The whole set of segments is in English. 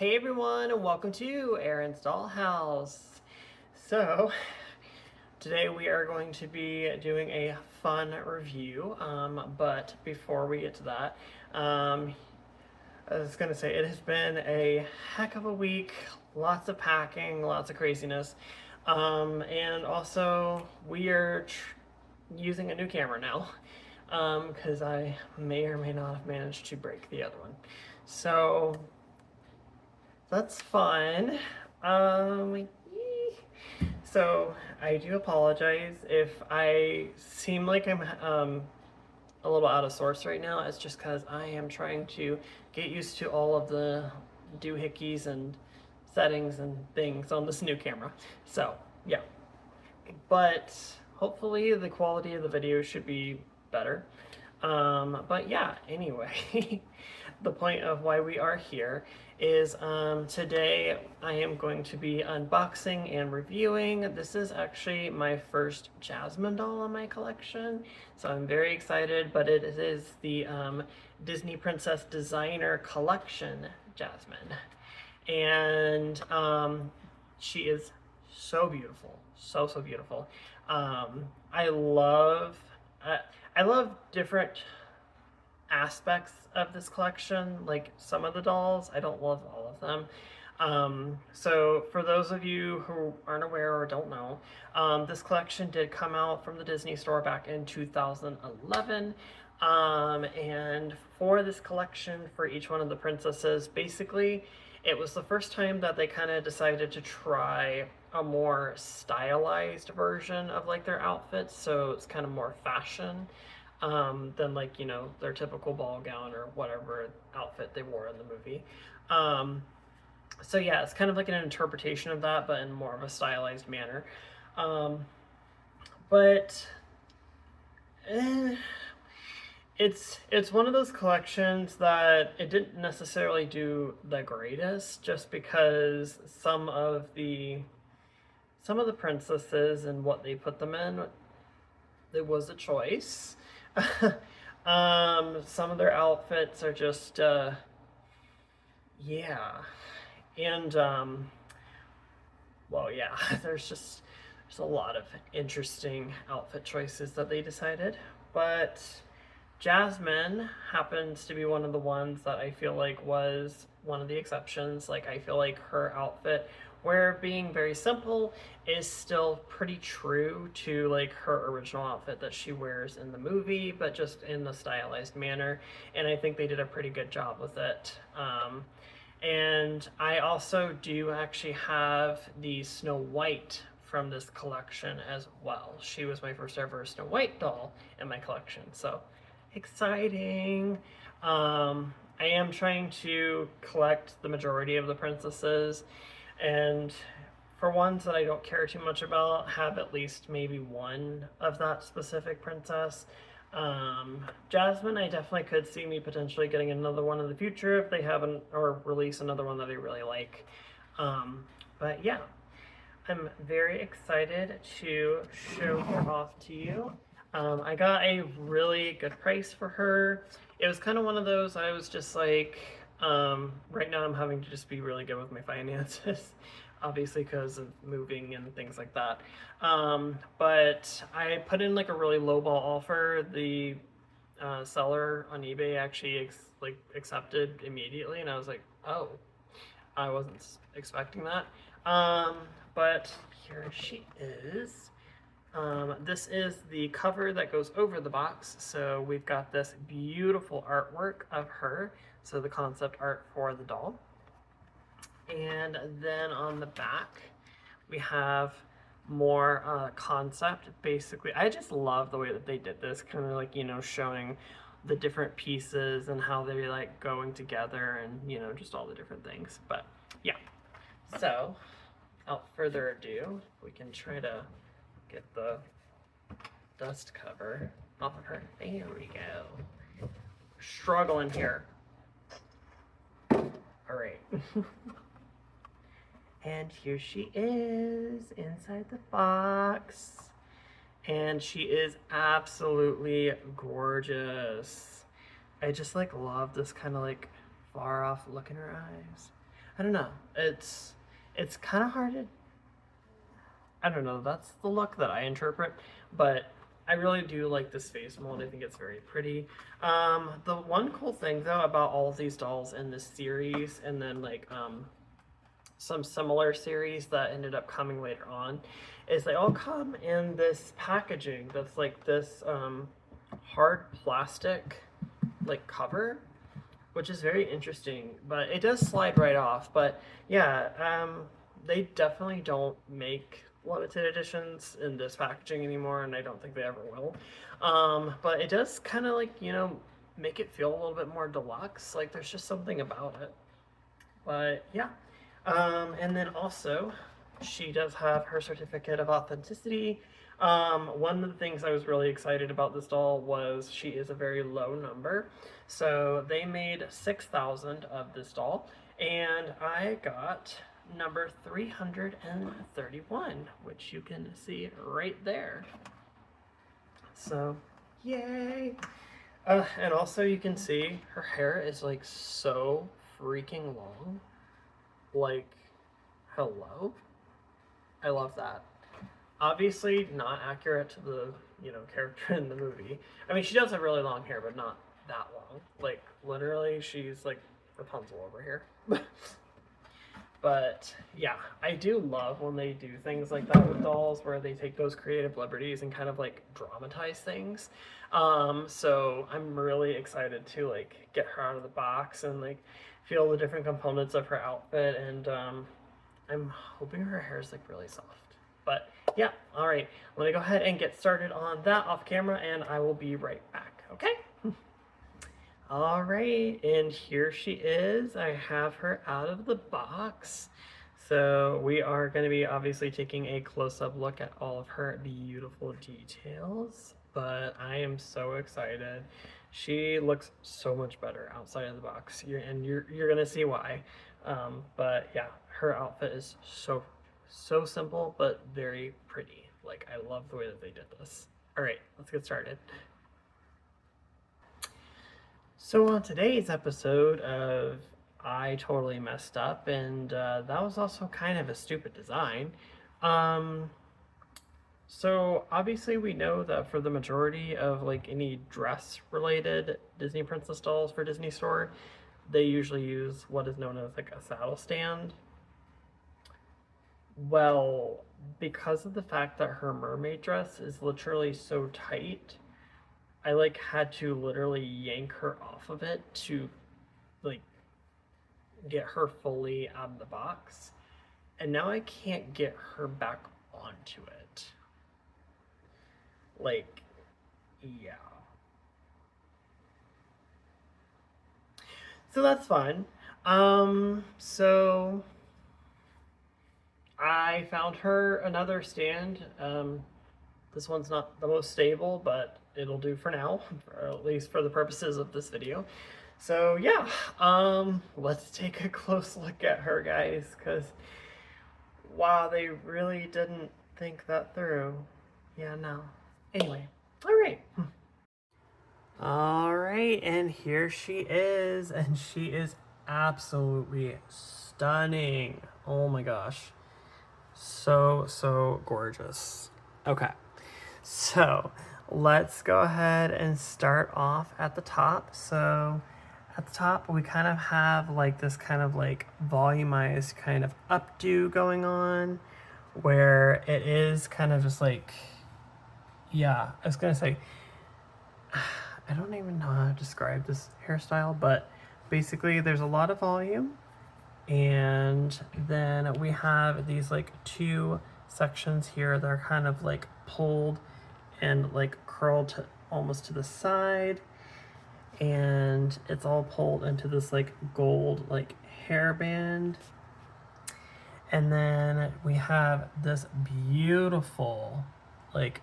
Hey everyone, and welcome to Erin's Dollhouse. So, today we are going to be doing a fun review, but before we get to that, I was going to say it has been a heck of a week, lots of packing, lots of craziness, and also we are using a new camera now, because I may or may not have managed to break the other one. So, that's fun. Um, so I do apologize if I seem like I'm a little out of sorts right now. It's just because I am trying to get used to all of the doohickeys and settings and things on this new camera. So yeah, but hopefully the quality of the video should be better. But yeah, anyway, the point of why we are here is today I am going to be unboxing and reviewing. This is actually my first Jasmine doll in my collection, so I'm very excited, but it is the Disney Princess Designer Collection Jasmine. And she is so beautiful, so beautiful. I love uh, I love different aspects of this collection. Like some of the dolls, I don't love all of them. So for those of you who aren't aware or don't know, this collection did come out from the Disney Store back in 2011. And for this collection, for each one of the princesses, basically, it was the first time that they kind of decided to try a more stylized version of like their outfits. So it's kind of more fashion than like, you know, their typical ball gown or whatever outfit they wore in the movie. So yeah, it's kind of like an interpretation of that, but in more of a stylized manner. Um, but eh, it's one of those collections that it didn't necessarily do the greatest, just because some of the princesses and what they put them in, it was a choice. Some of their outfits are just yeah. And well, yeah, there's a lot of interesting outfit choices that they decided, but Jasmine happens to be one of the ones that I feel like was one of the exceptions. Like, I feel like her outfit, where being very simple, is still pretty true to like her original outfit that she wears in the movie, but just in the stylized manner. And I think they did a pretty good job with it. And I also do actually have the Snow White from this collection as well. She was my first ever Snow White doll in my collection, so exciting. I am trying to collect the majority of the princesses, and for ones that I don't care too much about, have at least maybe one of that specific princess. Jasmine, I definitely could see me potentially getting another one in the future if they haven't or release another one that I really like. But yeah, I'm very excited to show her off to you. I got a really good price for her. It was kind of one of those, I was just like, right now I'm having to just be really good with my finances, obviously because of moving and things like that. But I put in like a really low ball offer. The seller on eBay actually accepted immediately, and I was like, oh, I wasn't expecting that. But here she is. This is the cover that goes over the box. So we've got this beautiful artwork of her. So the concept art for the doll. And then on the back, we have more concept. Basically, I just love the way that they did this, kind of like, you know, showing the different pieces and how they're like going together and, you know, just all the different things. But yeah, so without further ado, we can try to get the dust cover off of her. There we go. Struggling here. All right. And here she is inside the box. And she is absolutely gorgeous. I just like love this kind of like far off look in her eyes. I don't know. It's kind of hard to, I don't know. That's the look that I interpret, but I really do like this face mold. I think it's very pretty. The one cool thing though about all of these dolls in this series, and then like some similar series that ended up coming later on, is they all come in this packaging that's like this hard plastic like cover, which is very interesting, but it does slide right off. But yeah, they definitely don't make limited editions in this packaging anymore, and I don't think they ever will. But it does kind of like, make it feel a little bit more deluxe. Like there's just something about it. But yeah. And then also, she does have her certificate of authenticity. One of the things I was really excited about this doll was she is a very low number. So they made 6,000 of this doll, and I got number 331, which you can see right there. So, yay! And also you can see her hair is like so freaking long. Like, hello? I love that. Obviously not accurate to the, character in the movie. I mean, she does have really long hair, but not that long. Like, literally, she's like Rapunzel over here. But yeah, I do love when they do things like that with dolls, where they take those creative liberties and kind of like dramatize things. So I'm really excited to like get her out of the box and like feel the different components of her outfit, and I'm hoping her hair is like really soft. But yeah, all right, let me go ahead and get started on that off camera, and I will be right back, okay? All right, and here she is. I have her out of the box. So we are going to be obviously taking a close-up look at all of her beautiful details, but I am so excited. She looks so much better outside of the box, and you're going to see why. But yeah, her outfit is so simple, but very pretty. Like, I love the way that they did this. All right, let's get started. So on today's episode of I Totally Messed Up, and that was also kind of a stupid design. So obviously we know that for the majority of like any dress related Disney princess dolls for Disney Store, they usually use what is known as like a saddle stand. Well, because of the fact that her mermaid dress is literally so tight, I like had to literally yank her off of it to like get her fully out of the box. And now I can't get her back onto it. Like, yeah. So that's fun. So I found her another stand. This one's not the most stable, but it'll do for now, or at least for the purposes of this video. So yeah, let's take a close look at her, guys, because wow, they really didn't think that through. Yeah, no. Anyway, all right, and here she is, and she is absolutely stunning. Oh my gosh, so gorgeous. Okay, so let's go ahead and start off at the top. So at the top, we kind of have like this kind of like volumized kind of updo going on, where it is kind of just like, yeah, I was gonna say, I don't even know how to describe this hairstyle, but basically there's a lot of volume, and then we have these like two sections here that are kind of like pulled and like curled to, almost to the side, and it's all pulled into this like gold like hairband. And then we have this beautiful like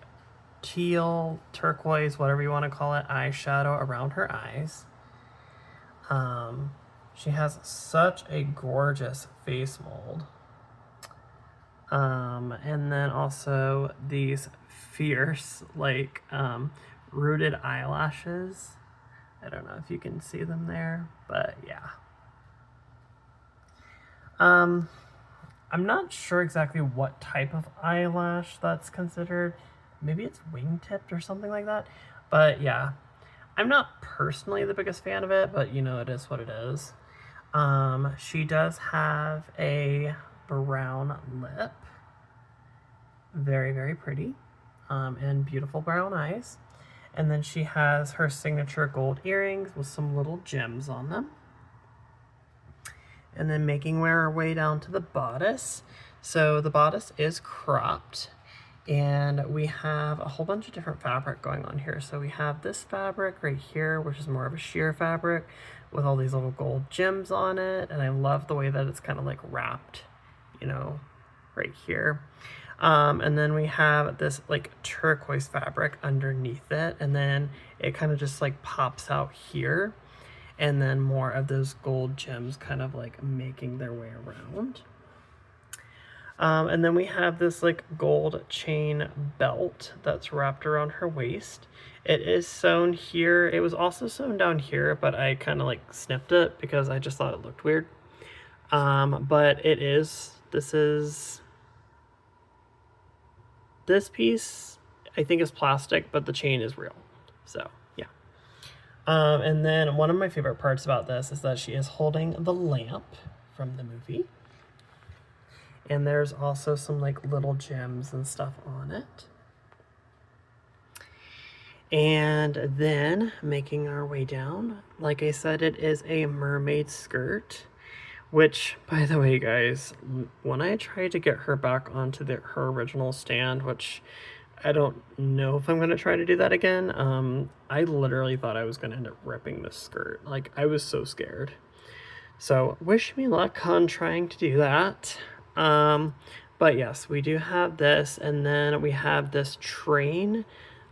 teal, turquoise, whatever you want to call it, eyeshadow around her eyes. She has such a gorgeous face mold. And then also these fierce, like, rooted eyelashes. I don't know if you can see them there, but yeah. Um, I'm not sure exactly what type of eyelash that's considered. Maybe it's wingtipped or something like that. But yeah, I'm not personally the biggest fan of it, but you know, it is what it is. She does have a brown lip. Very, very pretty. And beautiful brown eyes. And then she has her signature gold earrings with some little gems on them. And then making our way down to the bodice. So the bodice is cropped, and we have a whole bunch of different fabric going on here. So we have this fabric right here, which is more of a sheer fabric with all these little gold gems on it. And I love the way that it's kind of like wrapped, you know, right here. And then we have this like turquoise fabric underneath it, and then it kind of just like pops out here, and then more of those gold gems kind of like making their way around. And then we have this like gold chain belt that's wrapped around her waist. It is sewn here. It was also sewn down here, but I kind of like snipped it because I just thought it looked weird. But this piece I think is plastic, but the chain is real. So yeah. And then one of my favorite parts about this is that she is holding the lamp from the movie. And there's also some like little gems and stuff on it. And then making our way down, like I said, it is a mermaid skirt, which, by the way, guys, when I tried to get her back onto her original stand, which I don't know if I'm going to try to do that again, I literally thought I was going to end up ripping this skirt. Like, I was so scared. So wish me luck on trying to do that. But yes, we do have this, and then we have this train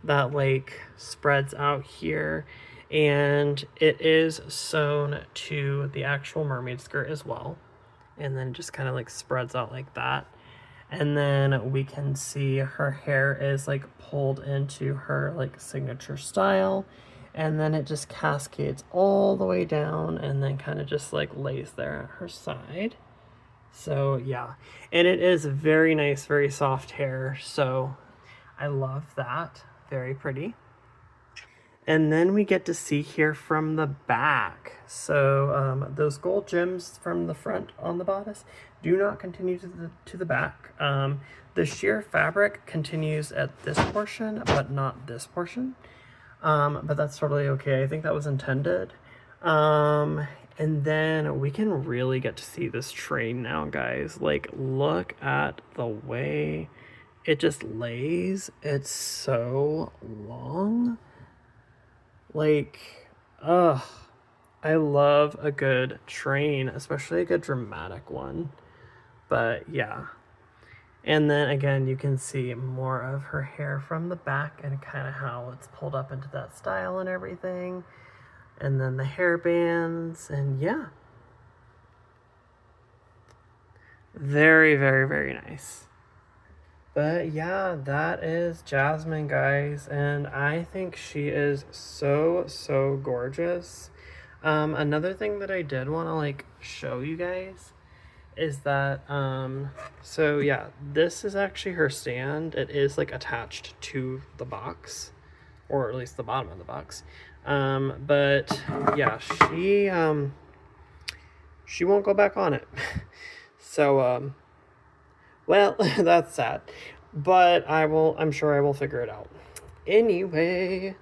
that like spreads out here, and it is sewn to the actual mermaid skirt as well, and then just kind of like spreads out like that. And then we can see her hair is like pulled into her like signature style, and then it just cascades all the way down and then kind of just like lays there at her side. So yeah, and it is very nice, very soft hair, so I love that. Very pretty. And then we get to see here from the back. So those gold gems from the front on the bodice do not continue to the back. The sheer fabric continues at this portion, but not this portion. But that's totally okay. I think that was intended. And then we can really get to see this train now, guys. Like, look at the way it just lays. It's so long. Like, I love a good train, especially a good dramatic one. But yeah. And then again, you can see more of her hair from the back and kind of how it's pulled up into that style and everything. And then the hair bands, and yeah. Very, very, very nice. But yeah, that is Jasmine, guys, and I think she is so, so gorgeous. Another thing that I did want to like show you guys is that, so yeah, this is actually her stand. It is like attached to the box, or at least the bottom of the box. But yeah, she won't go back on it. So, well, that's sad, but I'm sure I will figure it out. Anyway.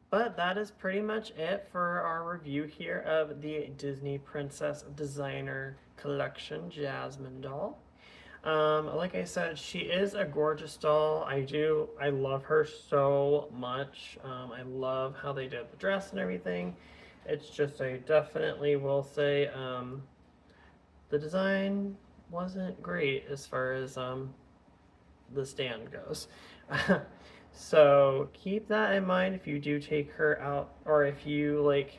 But that is pretty much it for our review here of the Disney Princess Designer Collection Jasmine doll. Like I said, she is a gorgeous doll. I love her so much. I love how they did the dress and everything. It's just, I definitely will say, the design wasn't great as far as, the stand goes. So keep that in mind if you do take her out, or if you like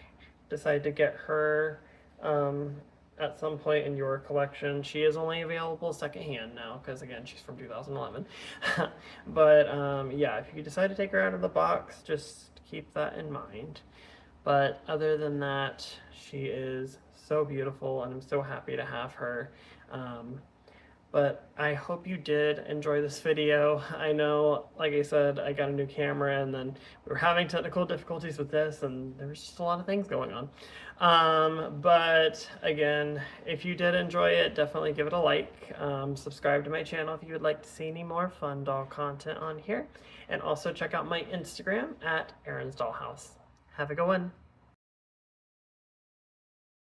decide to get her at some point in your collection. She is only available secondhand now because again she's from 2011. But yeah, if you decide to take her out of the box, just keep that in mind. But other than that, she is so beautiful, and I'm so happy to have her. But I hope you did enjoy this video. I know, like I said, I got a new camera and then we were having technical difficulties with this and there was just a lot of things going on. But again, if you did enjoy it, definitely give it a like. Subscribe to my channel if you would like to see any more fun doll content on here. And also check out my Instagram at Erin's Dollhouse. Have a good one.